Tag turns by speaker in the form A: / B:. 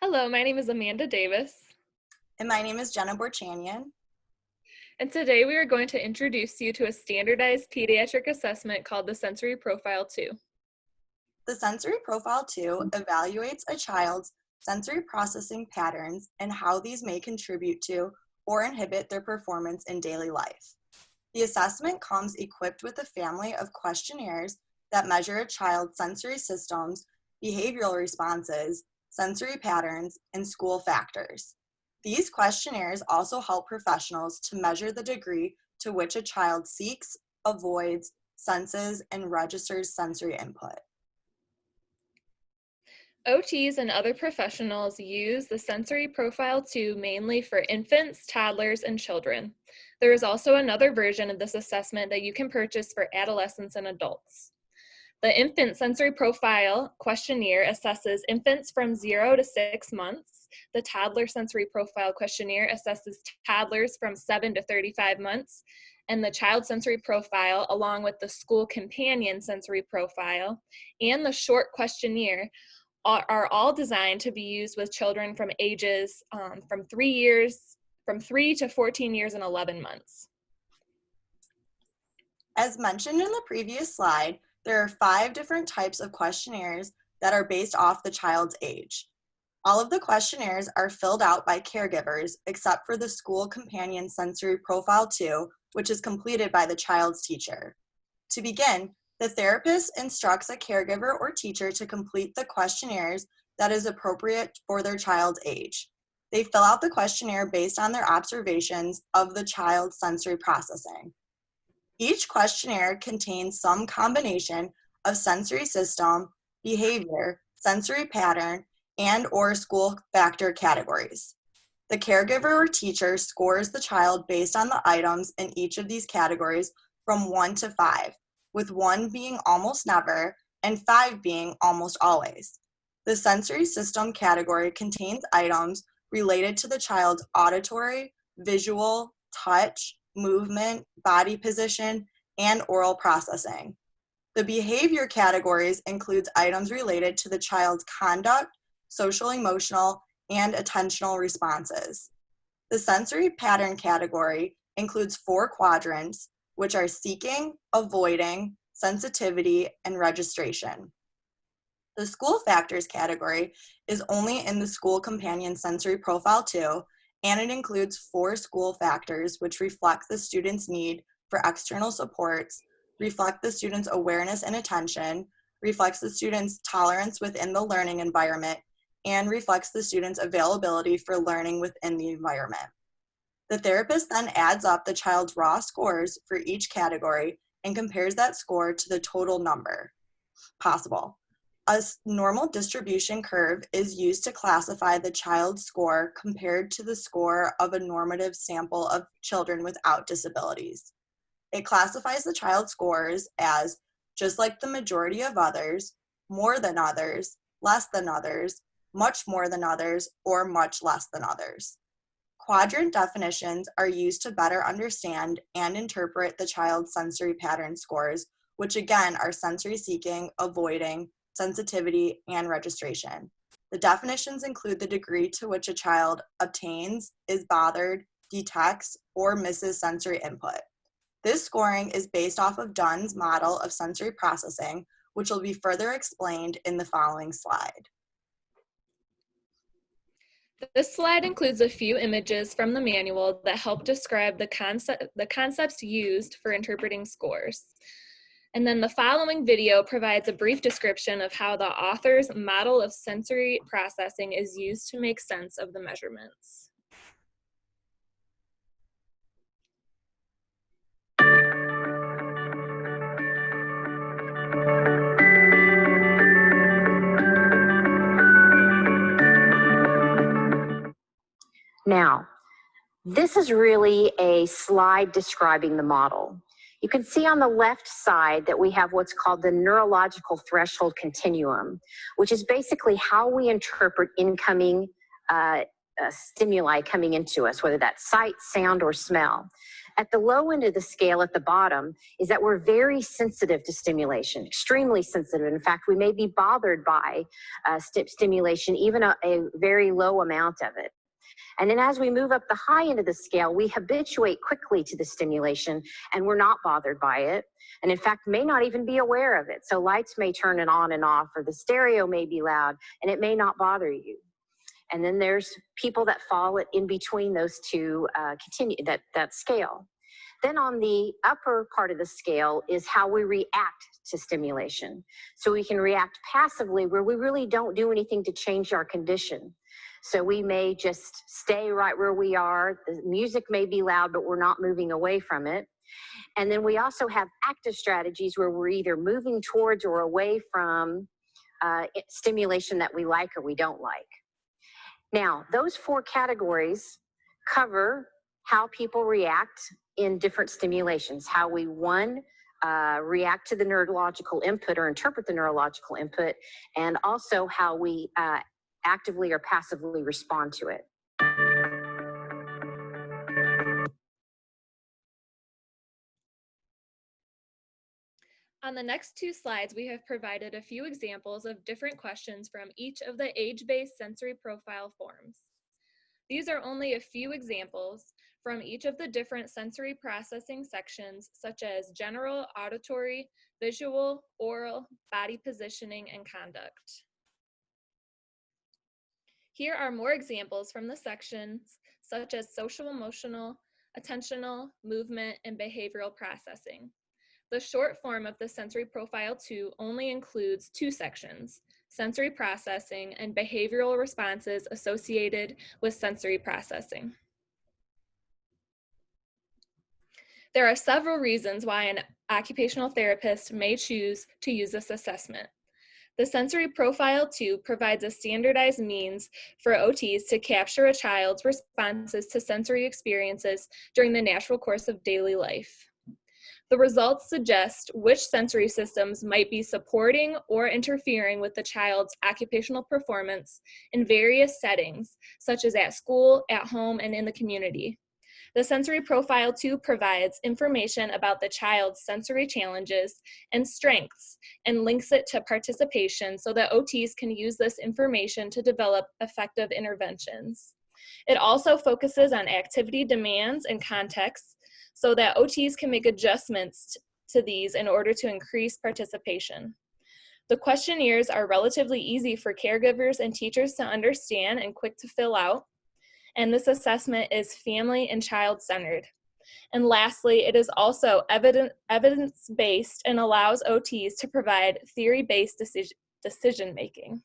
A: Hello, my name is Amanda Davis,
B: And my name is Jenna Borchanian.
A: and today we are going to introduce you to a standardized pediatric assessment called the Sensory Profile 2.
B: The Sensory Profile 2 evaluates a child's sensory processing patterns and how these may contribute to or inhibit their performance in daily life. The assessment comes equipped with a family of questionnaires that measure a child's sensory systems, behavioral responses, sensory patterns, and school factors. These questionnaires also help professionals to measure the degree to which a child seeks, avoids, senses, and registers sensory input.
A: OTs and other professionals use the Sensory Profile 2 mainly for infants, toddlers, and children. There is also another version of this assessment that you can purchase for adolescents and adults. The Infant Sensory Profile Questionnaire assesses infants from 0 to 6 months. The Toddler Sensory Profile Questionnaire assesses toddlers from 7 to 35 months. And the Child Sensory Profile, along with the School Companion Sensory Profile and the Short Questionnaire, are all designed to be used with children from ages from 3 to 14 years and 11 months.
B: As mentioned in the previous slide, there are 5 different types of questionnaires that are based off the child's age. All of the questionnaires are filled out by caregivers except for the School Companion Sensory Profile 2, which is completed by the child's teacher. To begin, the therapist instructs a caregiver or teacher to complete the questionnaires that is appropriate for their child's age. They fill out the questionnaire based on their observations of the child's sensory processing. Each questionnaire contains some combination of sensory system, behavior, sensory pattern, and/or school factor categories. The caregiver or teacher scores the child based on the items in each of these categories from 1 to 5, with 1 being almost never and 5 being almost always. The sensory system category contains items related to the child's auditory, visual, touch, movement, body position, and oral processing. The behavior categories includes items related to the child's conduct, social, emotional, and attentional responses. The sensory pattern category includes 4 quadrants, which are seeking, avoiding, sensitivity, and registration. The school factors category is only in the School Companion Sensory Profile 2, and it includes 4 school factors which reflect the student's need for external supports, reflect the student's awareness and attention, reflects the student's tolerance within the learning environment, and reflects the student's availability for learning within the environment. The therapist then adds up the child's raw scores for each category and compares that score to the total number possible. A normal distribution curve is used to classify the child's score compared to the score of a normative sample of children without disabilities. It classifies the child's scores as just like the majority of others, more than others, less than others, much more than others, or much less than others. Quadrant definitions are used to better understand and interpret the child's sensory pattern scores, which again are sensory seeking, avoiding, sensitivity, and registration. The definitions include the degree to which a child obtains, is bothered, detects, or misses sensory input. This scoring is based off of Dunn's model of sensory processing, which will be further explained in the following slide.
A: This slide includes a few images from the manual that help describe the concepts used for interpreting scores. And then the following video provides a brief description of how the author's model of sensory processing is used to make sense of the measurements.
C: Now, this is really a slide describing the model. You can see on the left side that we have what's called the neurological threshold continuum, which is basically how we interpret incoming stimuli coming into us, whether that's sight, sound, or smell. At the low end of the scale at the bottom is that we're very sensitive to stimulation, extremely sensitive. In fact, we may be bothered by stimulation, even a very low amount of it. And then as we move up the high end of the scale, we habituate quickly to the stimulation and we're not bothered by it. And in fact, may not even be aware of it. So lights may turn it on and off, or the stereo may be loud and it may not bother you. And then there's people that fall in between those two, that scale. Then on the upper part of the scale is how we react to stimulation. So we can react passively where we really don't do anything to change our condition. So we may just stay right where we are. The music may be loud, but we're not moving away from it. And then we also have active strategies where we're either moving towards or away from stimulation that we like or we don't like. Now, those 4 categories cover how people react in different stimulations, how we, react to the neurological input or interpret the neurological input, and also how we actively or passively respond to it.
A: On the next 2 slides, we have provided a few examples of different questions from each of the age-based sensory profile forms. These are only a few examples from each of the different sensory processing sections, such as general, auditory, visual, oral, body positioning, and conduct. Here are more examples from the sections, such as social emotional, attentional, movement, and behavioral processing. The short form of the Sensory Profile 2 only includes 2 sections, sensory processing and behavioral responses associated with sensory processing. There are several reasons why an occupational therapist may choose to use this assessment. The Sensory Profile 2 provides a standardized means for OTs to capture a child's responses to sensory experiences during the natural course of daily life. The results suggest which sensory systems might be supporting or interfering with the child's occupational performance in various settings, such as at school, at home, and in the community. The Sensory Profile 2 provides information about the child's sensory challenges and strengths and links it to participation so that OTs can use this information to develop effective interventions. It also focuses on activity demands and contexts so that OTs can make adjustments to these in order to increase participation. The questionnaires are relatively easy for caregivers and teachers to understand and quick to fill out. And this assessment is family and child-centered. And lastly, it is also evidence-based and allows OTs to provide theory-based decision-making.